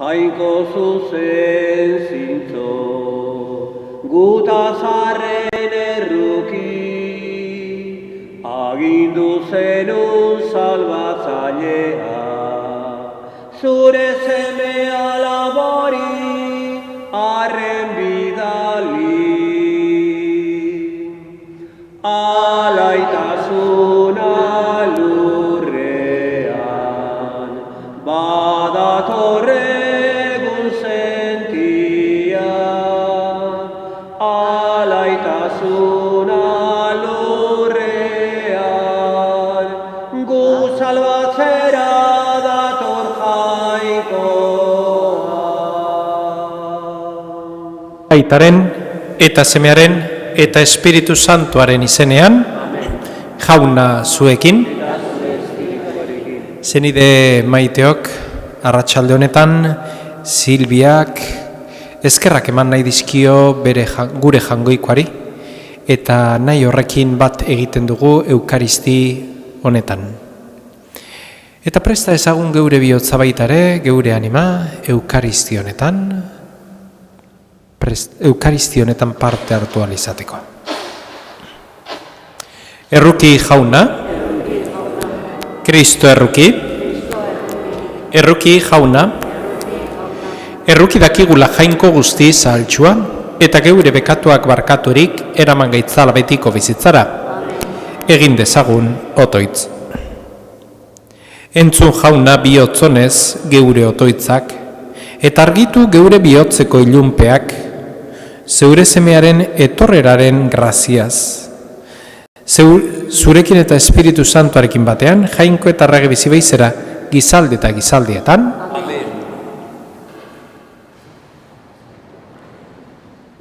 jainko zuzen zintzo, gutazarren erruki, agindu zenun salbatzailea, zure seme alabori arren bidali. Alaitasuna lurrean, badatorregun sentia. Alaitasuna lurrean, gu salbatzera dator jainkoa. Aitaren eta Semearen eta Espiritu Santuaren izenean, jauna zuekin. Zenide maiteok, arratsalde honetan, Silbiak eskerrak eman nahi dizkio gure jangoikoari, eta nahi horrekin bat egiten dugu Eukaristi honetan. Eta presta ezagun geure bihotza baitare, geure anima, Eukaristi honetan parte hartu ahal izateko. Erruki jauna, Kristo erruki, erruki jauna, erruki dakigula jainko guzti zahaltsua, eta geure bekatuak barkaturik eraman gaitzala betiko bizitzara, egin dezagun otoitz. Entzun jauna bihotzonez geure otoitzak, eta argitu geure bihotzeko ilunpeak, zeure semearen etorreraren graziaz. Zurekin eta Espiritu Santuarekin batean, jainko eta errege bizi baizera gizaldi eta gizaldietan. Amen.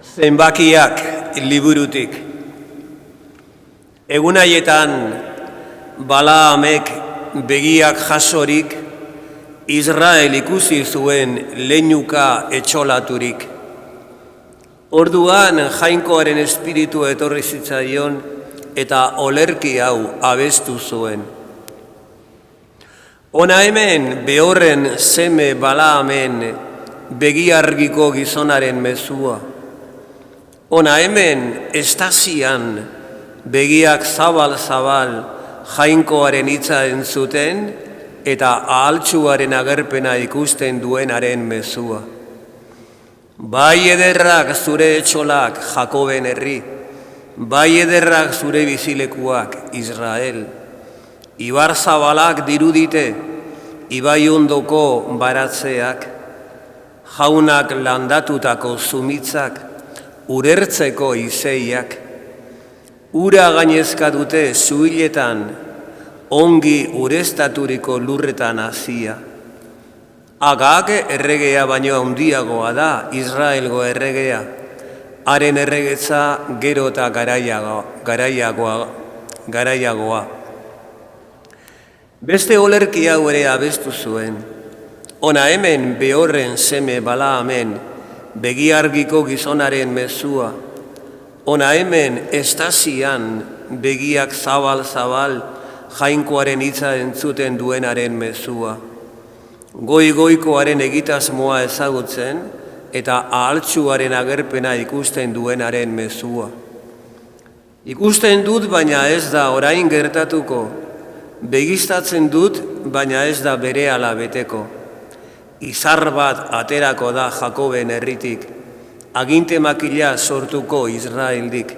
Zenbakiak liburutik. Egun haietan Balaamek begiak jasorik, Israel ikusi zuen leinuka etxolaturik. Orduan jainkoaren espiritu etorri zitzaion eta olerki hau abestu zuen. Hona hemen Beorren seme Balaamen begiargiko gizonaren mezua. Hona hemen estasian begiak zabal-zabal jainkoaren hitza entzuten eta ahaltsuaren agerpena ikusten duenaren mezua. Bai ederrak zure etxolak Jakoben herri, bai ederrak zure bizilekuak Israel. Ibar zabalak dirudite, ibai ondoko baratzeak, jaunak landatutako zumitzak, urertzeko izeiak, ura gainezka dute zuhiletan, ongi ureztaturiko lurretan hazia. Agag erregea baino handiagoa da Israelgo erregea, haren erregetza gero eta garaiagoa. Beste olerki hau ere abestu zuen. Hona hemen Beorren seme Balaamen begiargiko gizonaren mezua. Hona hemen estasian begiak zabal-zabal jainkoaren hitza entzuten duenaren mezua. Goi-goikoaren egitasmoa ezagutzen eta ahaltsuaren agerpena ikusten duenaren mezua. Ikusten dut, baina ez da orain gertatuko. Begiztatzen dut, baina ez da berehala beteko. Izar bat aterako da Jakoben herritik, aginte makila sortuko Israeldik.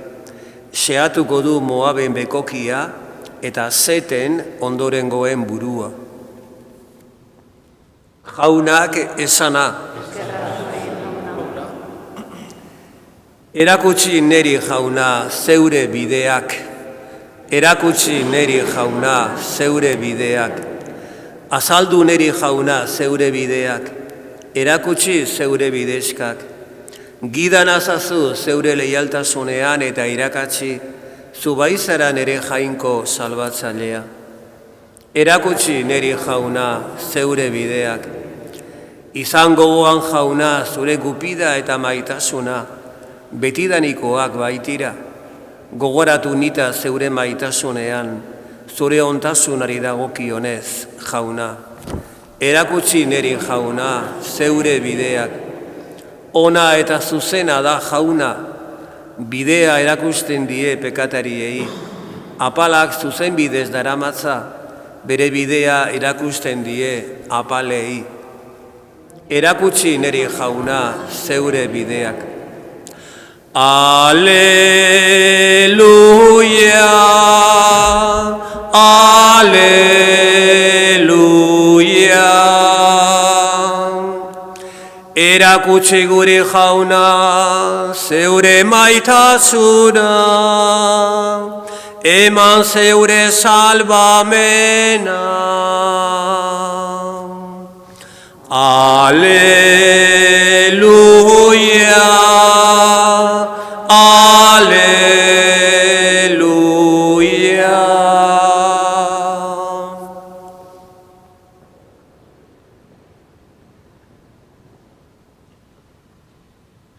Xeatuko du Moaben bekokia eta Zeten ondorengoen burua. Jaunak esana. Erakutsi neri jauna zeure bideak. Erakutsi neri jauna zeure bideak. Azaldu neri jauna zeure bideak. Erakutsi zeure bideskak. Gidan azazu zeure leialtasunean eta irakatsi zubaizaran ere jainko salbatzailea. Erakutsi neri jauna zeure bideak. Izan gogoan jauna zure gupida eta maitasuna, betidanikoak baitira. Gogoratu nita zeure maitasunean, zure ontasunari dagokionez jauna. Erakutsi neri jauna zeure bideak. Ona eta zuzena da jauna, bidea erakusten die pekatariei. Apalak zuzen bidez daramatza, bere bidea erakusten die apalei. Erakutsi neri jauna zeure bideak. Aleluia, aleluia. Erakutsi guri jauna zeure maitasuna, eman zeure salvamena. Aleluia, aleluia.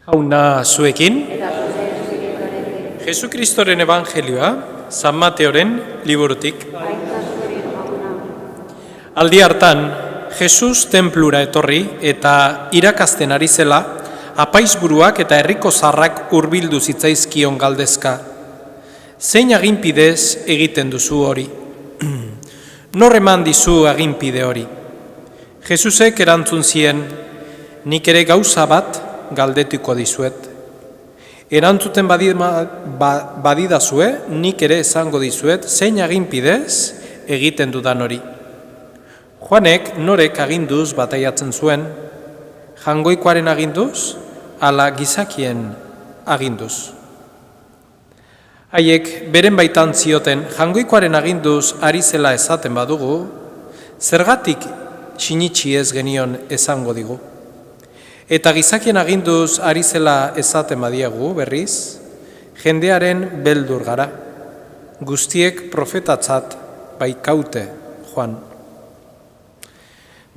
Jauna zuekin, Jesukristoren Evangelioa, San Mateoren liburutik. Aldi hartan, Jesus tenplura etorri eta irakasten ari zela, apaizburuak eta herriko zarrak hurbildu zitzaizkion galdezka. Zein aginpidez egiten duzu hori? Nor eman dizu aginpide hori? Jesusek erantzun zien, nik ere gauza bat galdetuko dizuet. Erantzuten badidazue, nik ere esango dizuet, zein aginpidez egiten dudan hori. Juanek norek aginduz bataiatzen zuen, jangoikoaren aginduz, ala gizakien aginduz. Haiek beren baitan zioten, jangoikoaren aginduz ari zela esaten badugu, zergatik sinitsi ez genion esango digu. Eta gizakien aginduz ari zela esaten badiagu, berriz, jendearen beldur gara, guztiek profetatzat baikaute Juan.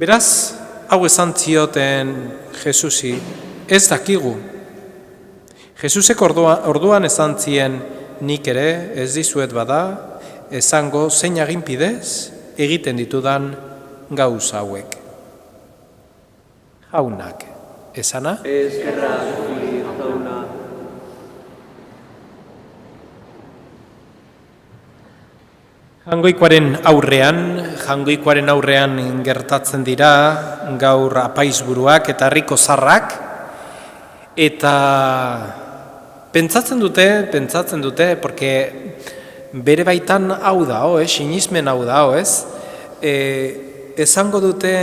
Beraz, hau esan zioten Jesusi, ez dakigu. Jesusek orduan esan zien, nik ere ez dizuet bada, esango zein aginpidez egiten ditudan gauza hauek. Jaunak, esana? Eskerrak zuri jauna. Jangoikoaren aurrean gertatzen dira gaur apaizburuak eta herriko zarrak, eta pentsatzen dute, porque bere baitan hau da, sinismen hau da, ez? Esango dute,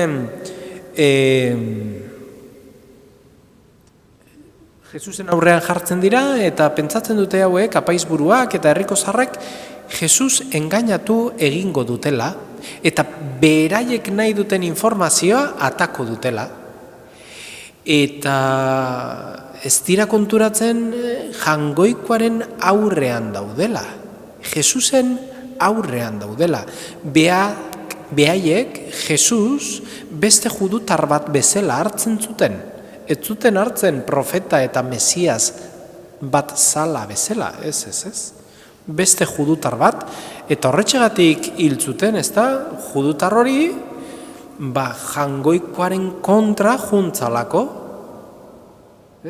Jesusen aurrean jartzen dira, eta pentsatzen dute hauek, apaizburuak eta herriko zarrak, Jesus engainatu egingo dutela, eta beraiek nahi duten informazioa atako dutela. Eta ez dira konturatzen jangoikoaren aurrean daudela. Jesusen aurrean daudela. Behaiek Jesus beste judutar bat bezala hartzen zuten. Ez zuten hartzen profeta eta Mesias bat zala bezala, ez. Beste judutar bat, eta horretxegatik hil zuten, ez da, judutar hori, jangoikoaren kontra juntzalako,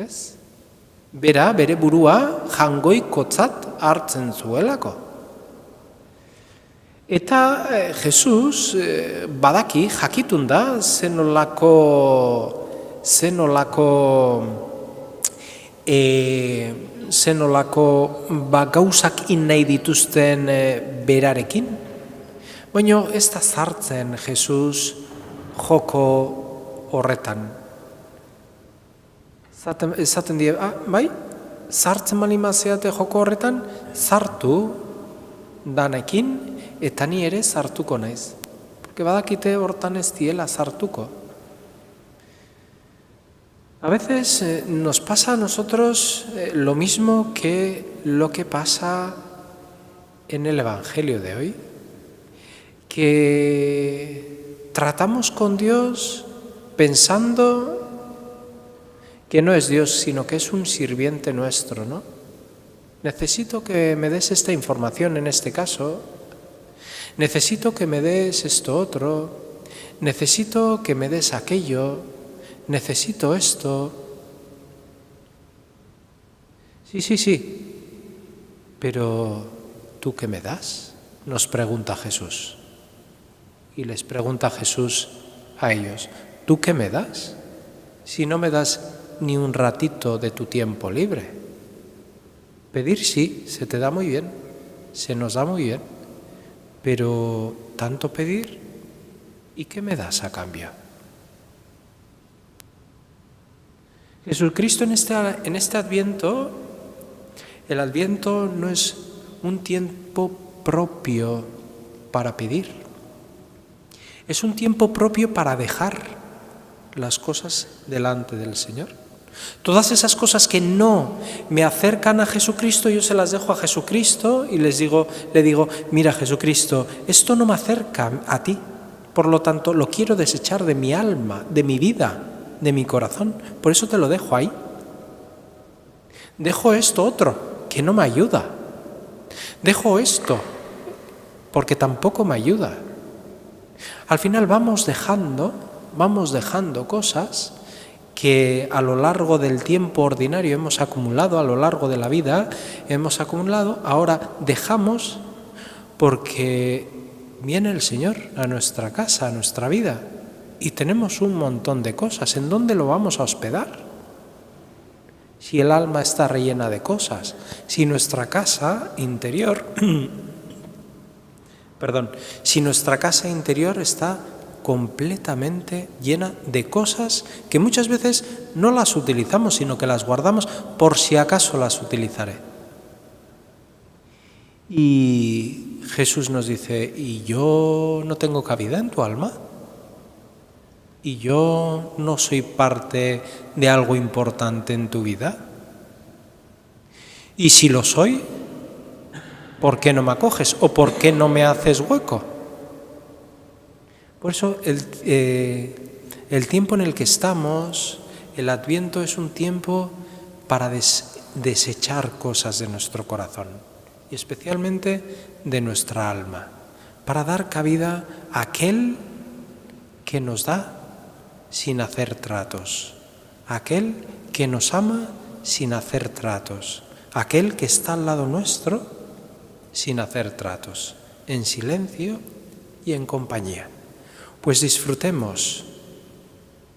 ez? Bere burua jangoikotzat hartzen zuelako. Eta Jesus badaki jakitun da zenolako gauzak nahi dituzten berarekin. Baina ez da sartzen Jesus joko horretan. Esaten die, bai, sartzen balimazeate joko horretan, sartu danekin, eta ni ere sartuko naiz. Porque badakite hortan ez diela sartuko. A veces nos pasa a nosotros lo mismo que lo que pasa en el Evangelio de hoy, que tratamos con Dios pensando que no es Dios, sino que es un sirviente nuestro, ¿no? Necesito que me des esta información en este caso, necesito que me des esto otro, necesito que me des aquello, necesito esto. Sí, pero ¿tú qué me das?, nos pregunta Jesús. Y les pregunta Jesús a ellos, ¿tú qué me das? Si no me das ni un ratito de tu tiempo libre. Pedir sí, se te da muy bien, se nos da muy bien, pero tanto pedir, ¿y qué me das a cambio? Jesucristo en este Adviento, el Adviento no es un tiempo propio para pedir, es un tiempo propio para dejar las cosas delante del Señor. Todas esas cosas que no me acercan a Jesucristo, yo se las dejo a Jesucristo y le digo, mira Jesucristo, esto no me acerca a ti, por lo tanto lo quiero desechar de mi alma, de mi vida, de mi corazón, por eso te lo dejo ahí. Dejo esto otro, que no me ayuda. Dejo esto, porque tampoco me ayuda. Al final vamos dejando cosas que a lo largo del tiempo ordinario hemos acumulado, a lo largo de la vida hemos acumulado, ahora dejamos porque viene el Señor a nuestra casa, a nuestra vida, y tenemos un montón de cosas. ¿En dónde lo vamos a hospedar? Si el alma está rellena de cosas, si nuestra casa interior, si nuestra casa interior está completamente llena de cosas que muchas veces no las utilizamos, sino que las guardamos por si acaso las utilizaré. Y Jesús nos dice, ¿y yo no tengo cabida en tu alma? ¿Y yo no soy parte de algo importante en tu vida? Y si lo soy, ¿por qué no me acoges? ¿O por qué no me haces hueco? Por eso el tiempo en el que estamos, el Adviento, es un tiempo para desechar cosas de nuestro corazón y especialmente de nuestra alma, para dar cabida a aquel que nos da sin hacer tratos, aquel que nos ama sin hacer tratos, aquel que está al lado nuestro sin hacer tratos, en silencio y en compañía. Pues disfrutemos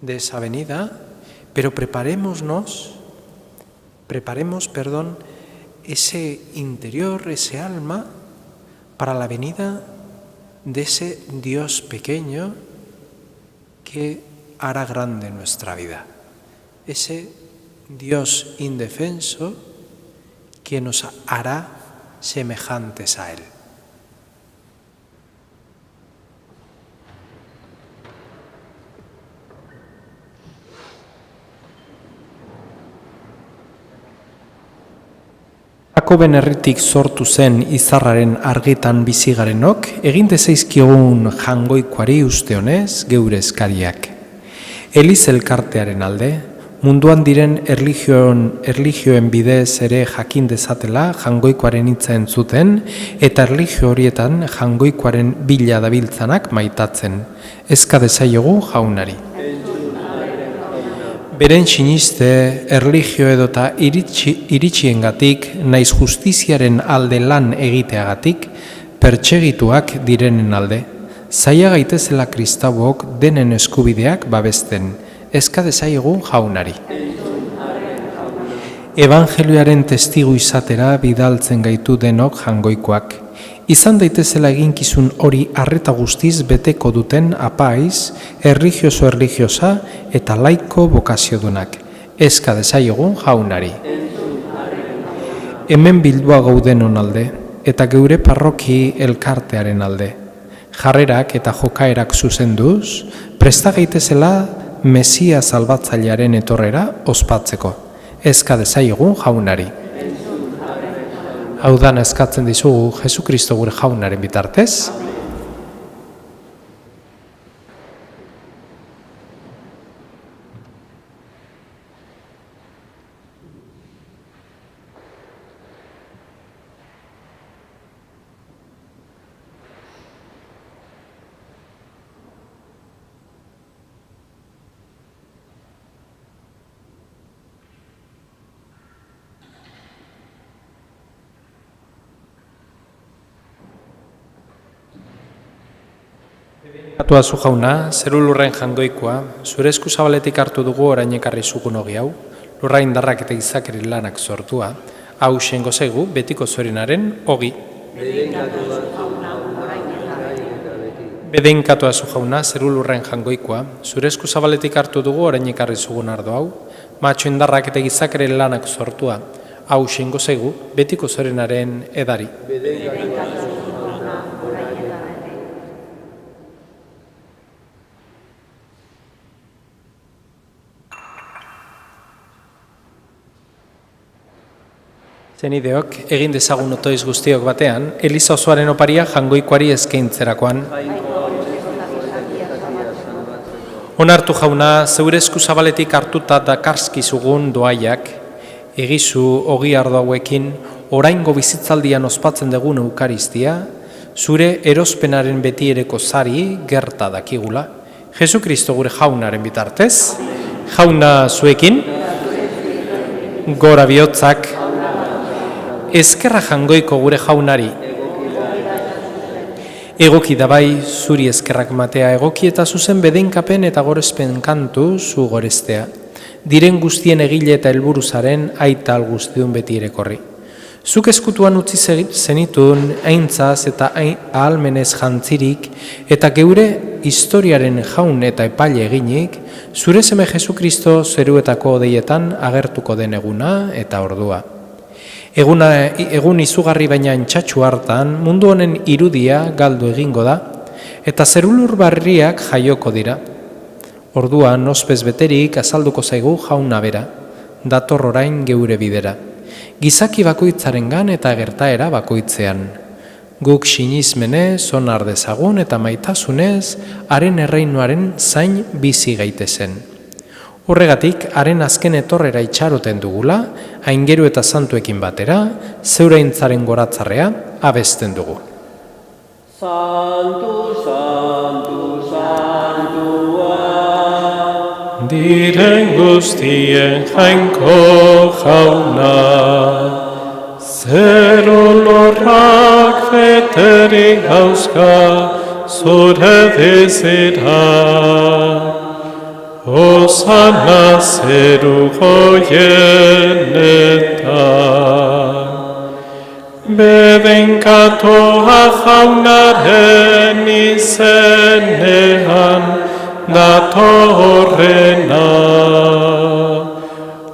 de esa venida, pero preparemos ese interior, ese alma, para la venida de ese Dios pequeño que hará grande nuestra vida, ese Dios indefenso que nos hará semejantes a Él. Jakoben herritik sortu zen izarraren argitan bizigarenok, egin dezaizkigun jangoikoari uste honez geure eskariak. Eliz elkartearen alde, munduan diren erlijioen bidez ere jakin dezatela jangoikoaren hitza entzuten, eta erlijio horietan jangoikoaren bila dabiltzanak maitatzen. Eska dezaiogu jaunari. Beren siniste, erlijio edota iritsiengatik, naiz justiziaren alde lan egiteagatik, pertsegituak direnen alde. Zaila gaitezela kristauok denen eskubideak babesten. Eska dezaiogun jaunari. Evangelioaren testigu izatera bidaltzen gaitu denok jangoikoak. Izan daitezela eginkizun hori arreta guztiz beteko duten apaiz, erlijiosa eta laiko bokaziodunak. Eska dezaiogun jaunari. Hemen bildua gaudenon alde, eta geure parroki elkartearen alde. Jarrerak eta jokaerak zuzenduz, presta gaitezela Mesia salbatzailearen etorrera ospatzeko. Eska dezaiogun jaunari. Hau da eskatzen dizugu Jesukristo gure jaunaren bitartez. Katua zu jauna, zeru lurren jangoikoa, zure esku zabaletik hartu dugu orain ekarri zugun hogi hau, lurra indarrak eta izakeri lanak sortua, hau xengo zaigu betiko zorinaren hogi. Beden katua zu jauna, zeru lurren jangoikoa, zure esku zabaletik hartu dugu orain ekarri zugun ardo hau, matxo indarrak eta izakeri lanak sortua, hau xengo zaigu betiko zorinaren edari. Zenideok, egin dezagun otoiz guztiok batean, Eliza osoaren oparia jangoikoari eskaintzerakoan. Onartu jauna, zeure esku zabaletik hartuta dakarskizugun doaiak, egizu ogi ardo hauekin, oraingo bizitzaldian ospatzen dugun eukaristia, zure erospenaren betiereko zari gerta dakigula. Jesu Kristo gure jaunaren bitartez, jauna zuekin, gora bihotzak, ezkerra jangoiko gure jaunari. Egoki dabai zuri ezkerrak matea, egoki eta zuzen bedenkapen eta gorezpen kantu zu goreztea. Diren guztien egile eta helburuzaren aita alguztiun beti erekorri. Zuk eskutuan utzi zenitun aintzaz eta ahalmenez jantzirik eta geure historiaren jaun eta epaile eginik, zure seme Jesu Kristo zeruetako odeietan agertuko den eguna eta ordua. Egun izugarri baina entxatxu hartan, mundu honen irudia galdu egingo da, eta zerulur barriak jaioko dira. Orduan, ospez beterik azalduko zaigu jauna bera, dator orain geure bidera. Gizaki bakoitzarengan eta gertaera bakoitzean. Guk sinizmenez, onar dezagun eta maitasunez, haren erreinuaren zain bizi gaitezen. Horregatik, haren azken etorrera itxaroten dugula, aingeru eta santuekin batera, zeuraintzaren goratzarrea abesten dugu. Santu, santu, santua. Diren guztien jainko jauna, zeru lorrak feterik hauzka, zure bizira. Osana zeru goienetan, bedenkatoa jaunaren izenean datorrena.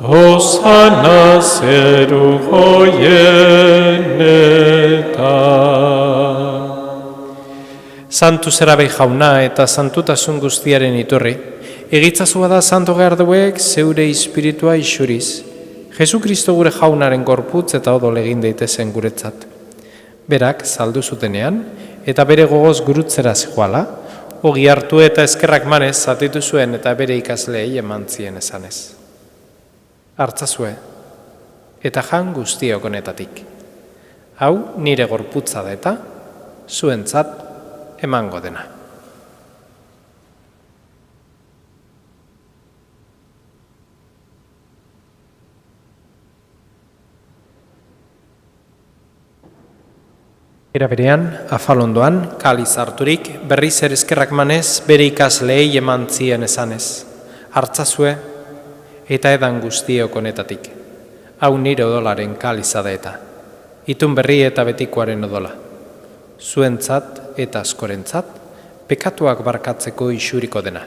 Osana zeru goienetan. Santu zerabe jauna eta santutasun guztiaren iturri, egitzazua da santo garduek zeure espiritua isuriz, Jesu Kristo gure jaunaren gorputz eta odol egin daitezen guretzat. Berak saldu zutenean eta bere gogoz gurutzera zijoala, ogi hartu eta eskerrak manez zatitu zuen eta bere ikasleei eman zien esanez. Hartzazue eta jan guztiok honetatik. Hau nire gorputza da eta zuentzat emango dena. Era berean, afalondoan, kaliz harturik, berriz eskerrak manez, bere ikasleei eman zien esanez. Hartzazue eta edan guztiok honetatik. Hau nire odolaren kaliza da eta. Itun berri eta betikoaren odola. Zuentzat eta askorentzat, pekatuak barkatzeko isuriko dena.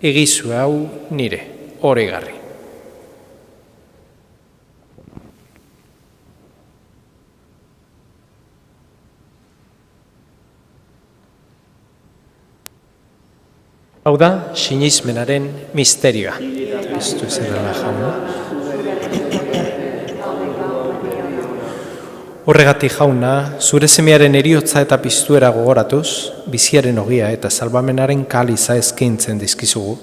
Egizu hau nire, oregarri. Hau da, sinizmenaren misterioa. Piztu zerrela jauna. Horregatik jauna, zure semearen eriotza eta piztuera gogoratuz, biziaren ogia eta salbamenaren kaliza eskaintzen dizkizugu.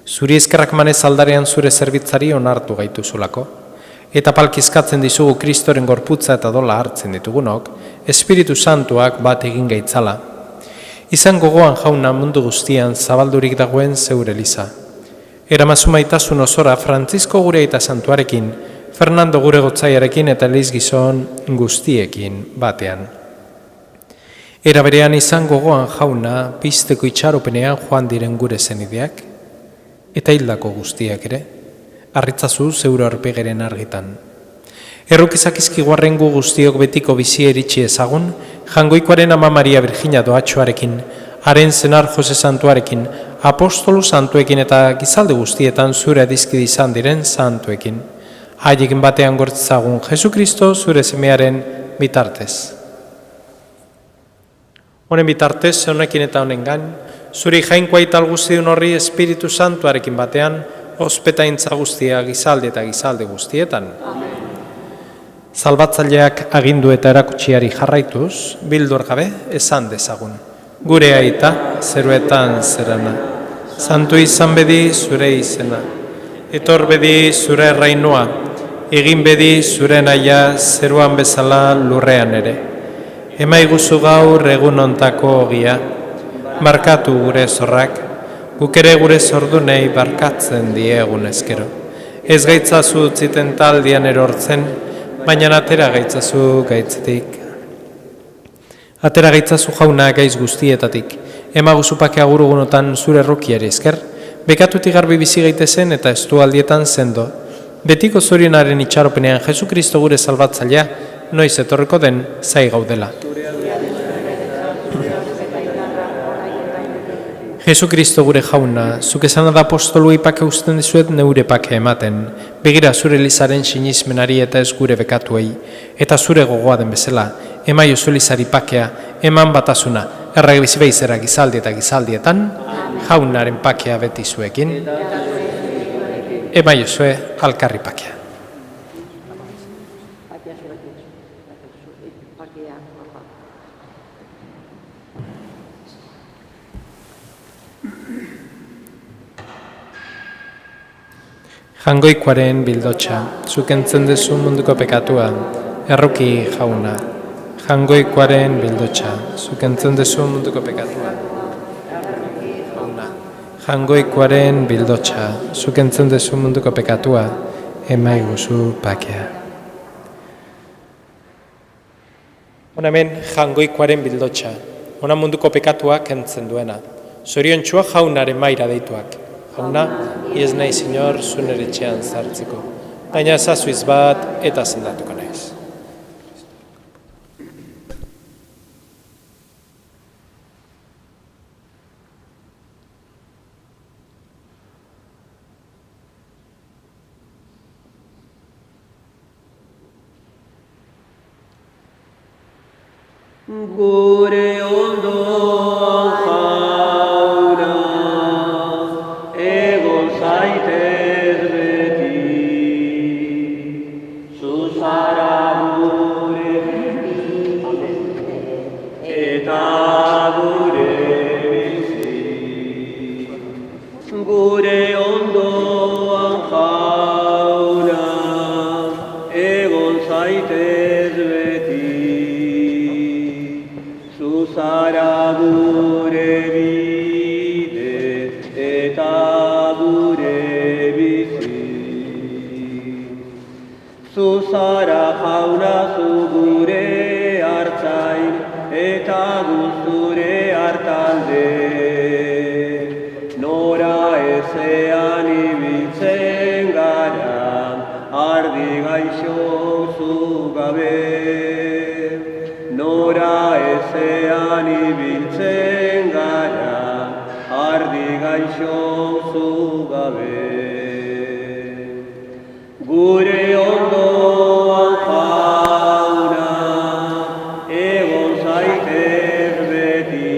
Zuri eskerrak manez aldarean zure zerbitzari onartu gaituzulako. Eta palkizkatzen dizugu Kristoren gorputza eta dola hartzen ditugunok, Espiritu Santuak bat egin gaitzala. Izan gogoan jauna mundu guztian zabaldurik dagoen zeure Eliza. Eramazu maitasun osora Frantzisko gure eta santuarekin, Fernando gure gotzaiarekin eta Eliz gizon guztiekin batean. Era berean izan gogoan jauna pizteko itxaropenean joan diren gure zenideak, eta hildako guztiak ere, harritzazu zeure aurpegeren argitan. Errukizak izkiguarren gu guztiok betiko bizi eritxi ezagun, Jangoikoaren Ama Maria Virginia doatxoarekin, haren zenar Jose Santuarekin, apostolu santuekin eta gizalde guztietan zure adizkide izan diren santuekin. Haiekin batean gortzagun Jesukristo zure semearen bitartez. Honen bitartez, honekin eta honengan, zure jainkoa ital guztiun horri Espiritu Santuarekin batean, ospetaintza guztia gizalde eta gizalde guztietan. Salbatzaileak agindu eta erakutsiari jarraituz, bildur gabe esan dezagun. Gure aita, zeruetan zerana. Santu izan bedi zure izena. Etor bedi zure errainua. Egin bedi zure naia zeruan bezala lurrean ere. Emaiguzu gaur egun ontako ogia. Barkatu gure zorrak. Guk ere gure zordunei barkatzen diegun ezkero. Ez gaitzazu utziten taldian erortzen, baina atera gaitzazu gaitzetik. Atera gaitzazu jauna gaiz guztietatik. Emaguzu pake agurugunotan zure errukiari esker, bekatutik garbi bizi gaitezen eta estualdietan sendo. Betiko zorionaren itxaropenean Jesukristo gure salbatzailea, noiz etorriko den zai gaudela. Jesukristo gure jauna, zuk esan da apostolui pake usten dizuet neure pake ematen, begira zure elizaren sinismenari eta ez gure bekatuei, eta zure gogoa den bezala, emaio zu elizari pakea, eman batasuna, errag bizibeizera gizaldi eta gizaldietan, jaunaren pakea beti zuekin, emaio zue alkarri pakea. Jangoikoaren bildotxa, zuk entzen dezu munduko pekatua, erruki jauna. Jangoikoaren bildotxa, zuk entzen dezu munduko pekatua, jauna. Jangoikoaren bildotxa, zuk entzen dezu munduko pekatua, emaiguzu pakea. Hona hemen jangoikoaren bildotxa, hona munduko pekatuak entzen duena. Zoriontxua jaunaren maira deituak. Jauna, iez nahi zinor zuen eretxean zartzeko, baina zazuiz bat eta zendatuko naiz. Gure ondoan jauna, egon zaitez beti, zu zara gure eta gure bizi. Gure ondoan jauna, egon zaitez beti, zu zara gure bide eta gure bizi. Zu zara jauna zu gure hartzain eta guzture hartalde. Nora ezean ibiltzen gara, ardi gaixo zu gabe. Nora ezean ibiltzen gara, ardi gaixo zu gabe. Gure ondoan jauna, egon zaitez beti,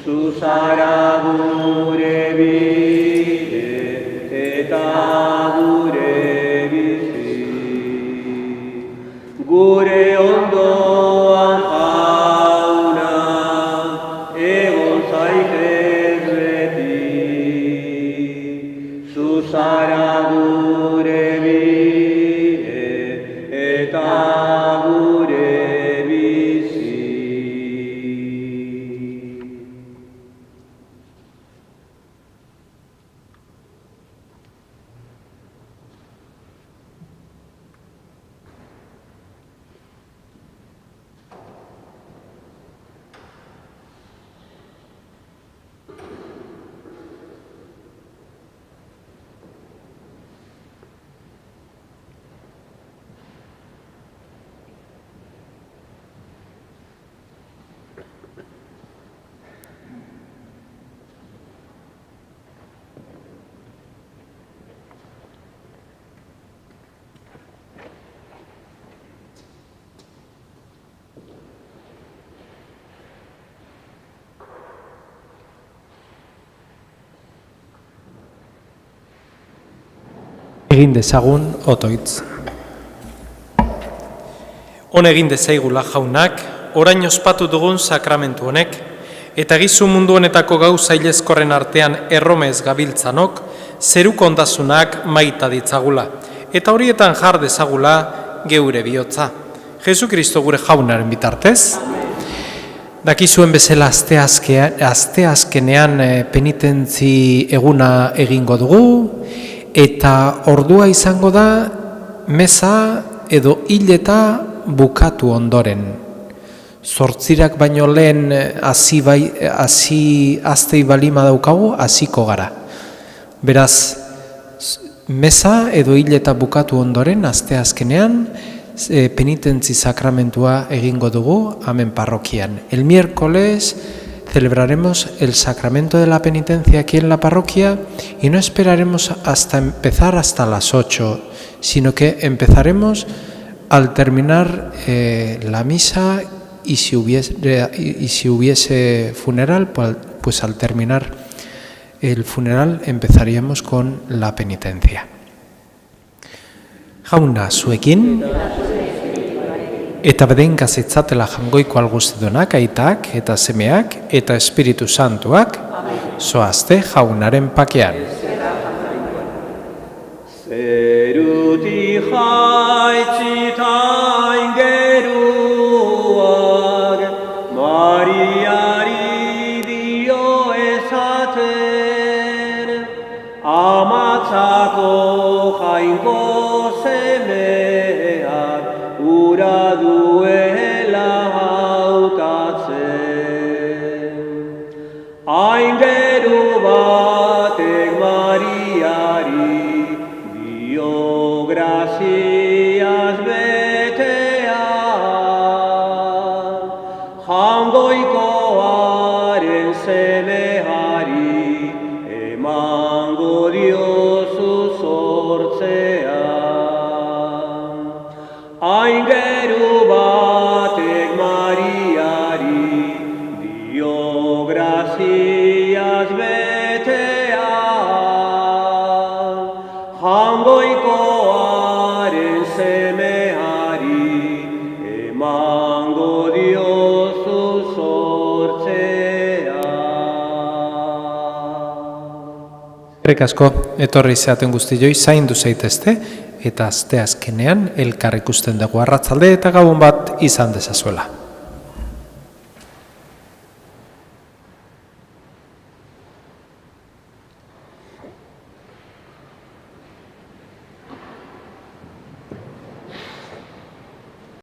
zu zara gure bide eta gure bizi. Gure ondoan jauna, egon zaitez beti, Egin dezagun otoitz. Hon egin dezaigula jaunak, orain ospatu dugun sakramentu honek, eta gizu mundu honetako gauza hilezkorren artean erromez gabiltzanok, zeruko ondasunak maita ditzagula, eta horietan jar dezagula geure bihotza. Jesu Kristo gure jaunaren bitartez. Dakizuen bezala asteazkenean penitentzi eguna egingo dugu, eta ordua izango da meza edo hileta bukatu ondoren. Zortzirak baino lehen aztei balima daukagu, hasiko gara. Beraz, meza edo hileta bukatu ondoren, asteazkenean, penitentzi sakramentua egingo dugu hemen parrokian. El miércoles celebraremos el sacramento de la penitencia aquí en la parroquia y no esperaremos hasta empezar hasta las 8, sino que empezaremos al terminar la misa y si hubiese funeral, pues al terminar el funeral empezaríamos con la penitencia. Jauna zuekin, eta bedenka zitzatela jangoiko alguztidunak, aitak eta semeak eta Espiritu Santuak, zoazte jaunaren pakean. Zerutik jaitzita ingeruak, Mariari dio ezaten, amatzako jainko semeak, ura duela hautatzen. Aingeru batek Mariari dio graziaz betea, jangoikoaren semeari emango diozu sortzea. Aingeru batek Mariari dio graziaz betea, jangoikoaren semeari emango diozu sortzea. Eskerrik asko, etorri zeaten guztioi, zaindu zaitezte, eta asteazkenean elkar ikusten dugu arratsalde eta gabon bat izan dezazuela.